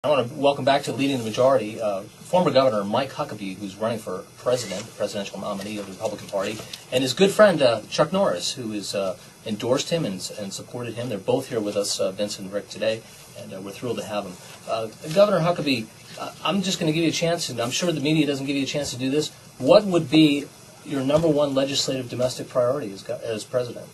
I want to welcome back to Leading the Majority former Governor Mike Huckabee, who's running for president, the presidential nominee of the Republican Party, and his good friend Chuck Norris, who has endorsed him and supported him. They're both here with us, Vince and Rick, today, and we're thrilled to have them. Governor Huckabee, I'm just going to give you a chance, and I'm sure the media doesn't give you a chance to do this. What would be your #1 legislative domestic priority as president?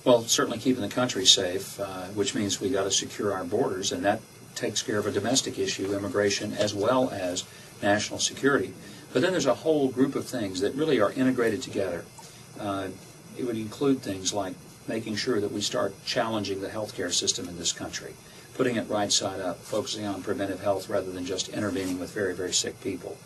Well, certainly keeping the country safe, which means we got to secure our borders, and that takes care of a domestic issue, immigration, as well as national security. But then there's a whole group of things that really are integrated together. It would include things like making sure that we start challenging the healthcare system in this country, putting it right side up, focusing on preventive health rather than just intervening with very, very sick people.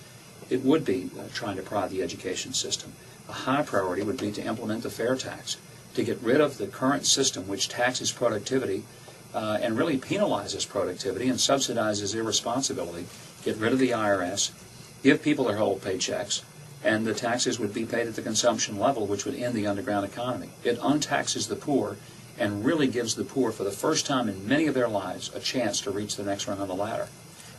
It would be trying to prod the education system. A high priority would be to implement the fair tax, to get rid of the current system which taxes productivity and really penalizes productivity and subsidizes irresponsibility. Get rid of the IRS, give people their whole paychecks, and the taxes would be paid at the consumption level, which would end the underground economy. It untaxes the poor and really gives the poor, for the first time in many of their lives, a chance to reach the next rung on the ladder.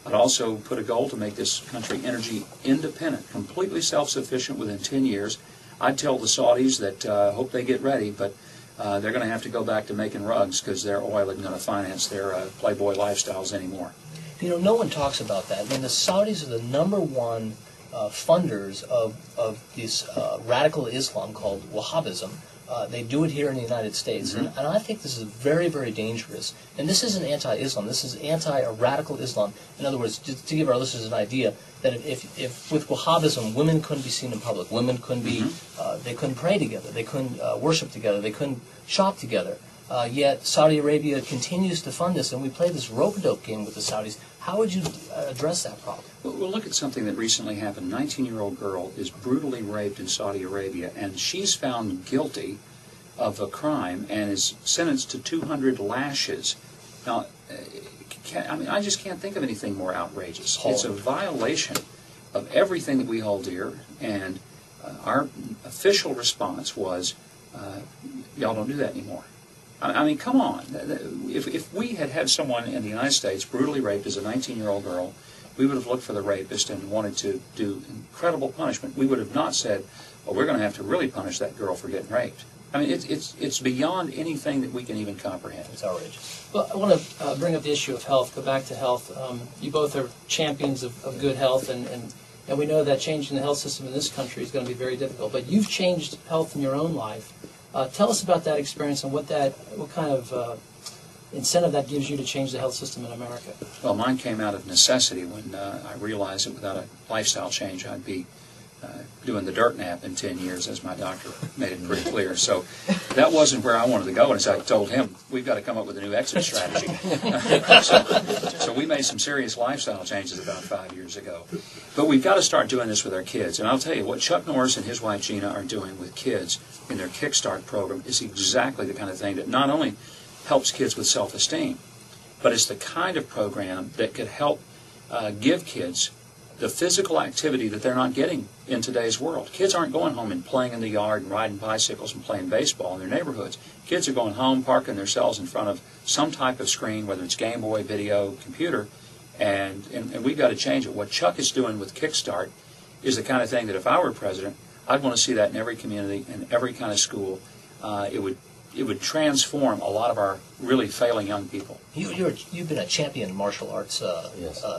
I'd also put a goal to make this country energy independent, completely self-sufficient within 10 years. I'd tell the Saudis that hope they get ready, but they're going to have to go back to making rugs because their oil isn't going to finance their playboy lifestyles anymore. You know, no one talks about that. I mean, the Saudis are the #1 funders of this radical Islam called Wahhabism. They do it here in the United States, and I think this is very, very dangerous. And this isn't anti-Islam. This is anti-radical Islam. In other words, to give our listeners an idea, that if with Wahhabism, women couldn't be seen in public, women couldn't be, they couldn't pray together, they couldn't worship together, they couldn't shop together. Yet Saudi Arabia continues to fund this, and we play this rope-a-dope game with the Saudis. How would you address that problem? Well, look at something that recently happened. A 19-year-old girl is brutally raped in Saudi Arabia, and she's found guilty of a crime and is sentenced to 200 lashes. Now, I just can't think of anything more outrageous. It's a violation of everything that we hold dear, and our official response was, y'all don't do that anymore. I mean, come on. If we had had someone in the United States brutally raped as a 19-year-old girl, we would have looked for the rapist and wanted to do incredible punishment. We would have not said, well, we're going to have to really punish that girl for getting raped. I mean, it's beyond anything that we can even comprehend. It's outrageous. Well, I want to bring up the issue of health, go back to health. You both are champions of good health, and we know that changing the health system in this country is going to be very difficult. But you've changed health in your own life. Tell us about that experience and what kind of incentive that gives you to change the health system in America. Well, mine came out of necessity when I realized that without a lifestyle change, I'd be doing the dirt nap in 10 years, as my doctor made it pretty clear. So that wasn't where I wanted to go, and so I told him, we've got to come up with a new exit strategy. so we made some serious lifestyle changes about 5 years ago. But we've got to start doing this with our kids. And I'll tell you, what Chuck Norris and his wife Gina are doing with kids in their Kickstart program is exactly the kind of thing that not only helps kids with self-esteem, but it's the kind of program that could help give kids the physical activity that they're not getting in today's world. Kids aren't going home and playing in the yard and riding bicycles and playing baseball in their neighborhoods. Kids are going home, parking themselves in front of some type of screen, whether it's Game Boy, video, computer, and we've got to change it. What Chuck is doing with Kickstart is the kind of thing that if I were president, I'd want to see that in every community, in every kind of school. It would transform a lot of our really failing young people. You've been a champion martial arts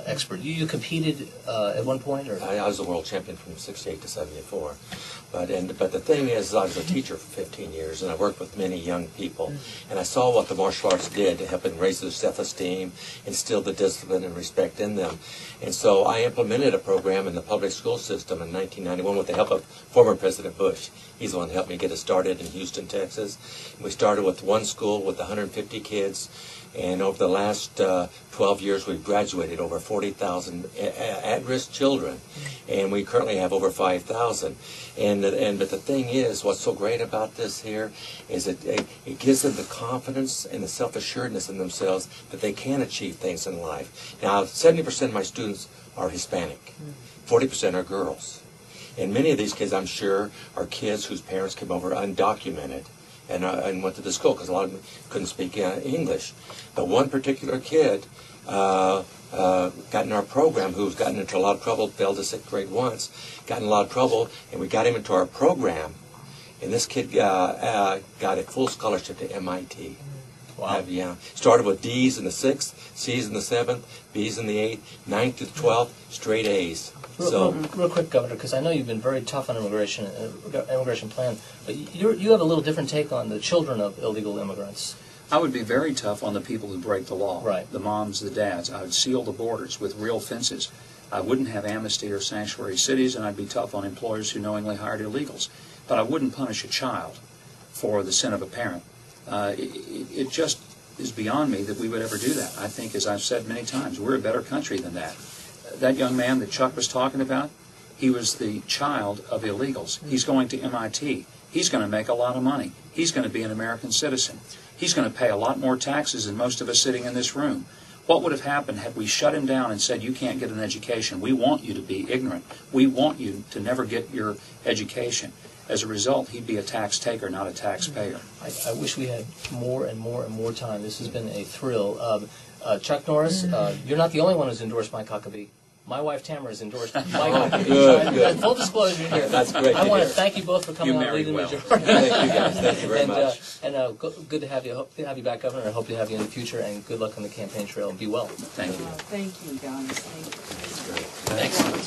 expert. You competed at one point, or I was a world champion from '68 to '74. But the thing is, I was a teacher for 15 years, and I worked with many young people, and I saw what the martial arts did to help them raise their self-esteem, instill the discipline and respect in them. And so I implemented a program in the public school system in 1991 with the help of former President Bush. He's the one that helped me get it started in Houston, Texas. We started with one school with 150 kids, and over the last 12 years we've graduated over 40,000 at-risk children, and we currently have over 5,000. But the thing is, what's so great about this here is that it gives them the confidence and the self-assuredness in themselves that they can achieve things in life. Now, 70% of my students are Hispanic, 40% are girls. And many of these kids, I'm sure, are kids whose parents came over undocumented and went to the school because a lot of them couldn't speak English. But one particular kid got in our program, who's gotten into a lot of trouble, failed the 6th grade once, got in a lot of trouble, and we got him into our program. And this kid got a full scholarship to MIT. Wow. Yeah. Started with D's in the 6th, C's in the 7th, B's in the 8th, 9th to the 12th, straight A's. Real quick, Governor, because I know you've been very tough on immigration plan, but you have a little different take on the children of illegal immigrants. I would be very tough on the people who break the law, right. The moms, the dads. I would seal the borders with real fences. I wouldn't have amnesty or sanctuary cities, and I'd be tough on employers who knowingly hired illegals. But I wouldn't punish a child for the sin of a parent. It just is beyond me that we would ever do that. I think, as I've said many times, we're a better country than that. That young man that Chuck was talking about, he was the child of illegals. He's going to MIT. He's going to make a lot of money. He's going to be an American citizen. He's going to pay a lot more taxes than most of us sitting in this room. What would have happened had we shut him down and said, you can't get an education? We want you to be ignorant. We want you to never get your education. As a result, he'd be a tax taker, not a taxpayer. I wish we had more and more and more time. This has been a thrill. Chuck Norris, you're not the only one who's endorsed Mike Huckabee. My wife Tamara has endorsed Mike Huckabee. Good. Full disclosure here. That's great. I want to thank you both for coming on Leading the Majority. Thank you guys. Thank you very much. And good to have you. Hope to have you back, Governor. I hope to have you in the future. And good luck on the campaign trail. Be well. Thank you. Thank you, guys. Thank you. That's great. Thanks.